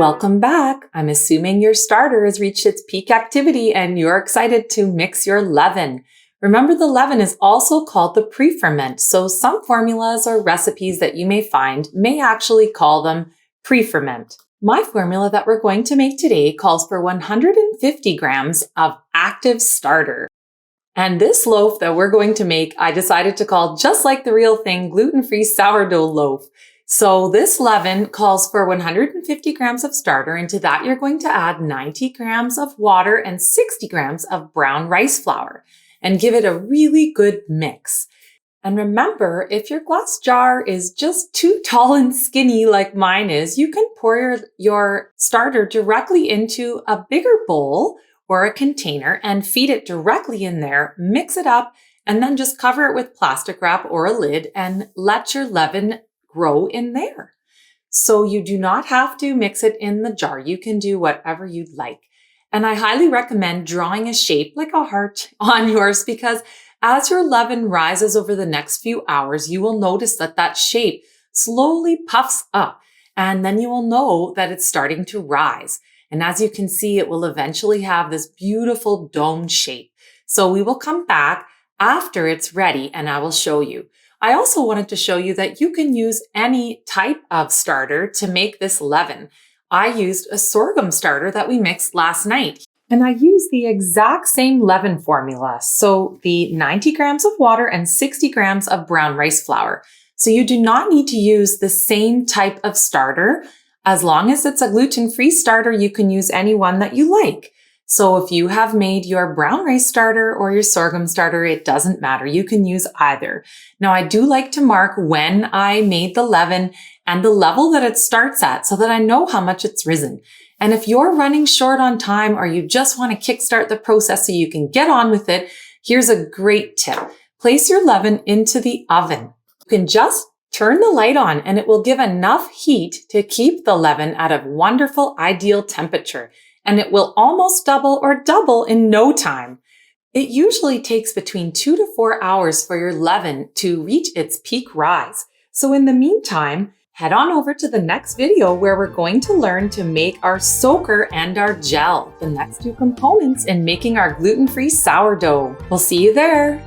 Welcome back. I'm assuming your starter has reached its peak activity and you're excited to mix your leaven. Remember, the leaven is also called the pre-ferment, so some formulas or recipes that you may find may actually call them pre-ferment. My formula that we're going to make today calls for 150 grams of active starter. And this loaf that we're going to make, I decided to call, just like the real thing, gluten-free sourdough loaf. So this leaven calls for 150 grams of starter. And to that, you're going to add 90 grams of water and 60 grams of brown rice flour and give it a really good mix. And remember, if your glass jar is just too tall and skinny like mine is, you can pour your starter directly into a bigger bowl or a container and feed it directly in there, mix it up, and then just cover it with plastic wrap or a lid and let your leaven grow in there. So you do not have to mix it in the jar. You can do whatever you'd like. And I highly recommend drawing a shape like a heart on yours, because as your leaven rises over the next few hours, you will notice that that shape slowly puffs up, and then you will know that it's starting to rise. And as you can see, it will eventually have this beautiful domed shape. So we will come back after it's ready and I will show you. I also wanted to show you that you can use any type of starter to make this leaven. I used a sorghum starter that we mixed last night. And I used the exact same leaven formula. So the 90 grams of water and 60 grams of brown rice flour. So you do not need to use the same type of starter. As long as it's a gluten-free starter, you can use any one that you like. So if you have made your brown rice starter or your sorghum starter, it doesn't matter. You can use either. Now, I do like to mark when I made the leaven and the level that it starts at so that I know how much it's risen. And if you're running short on time or you just want to kickstart the process so you can get on with it, here's a great tip. Place your leaven into the oven. You can just turn the light on and it will give enough heat to keep the leaven at a wonderful, ideal temperature. And it will almost double or double in no time. It usually takes between 2 to 4 hours for your leaven to reach its peak rise. So in the meantime, head on over to the next video where we're going to learn to make our soaker and our gel, the next two components in making our gluten-free sourdough. We'll see you there.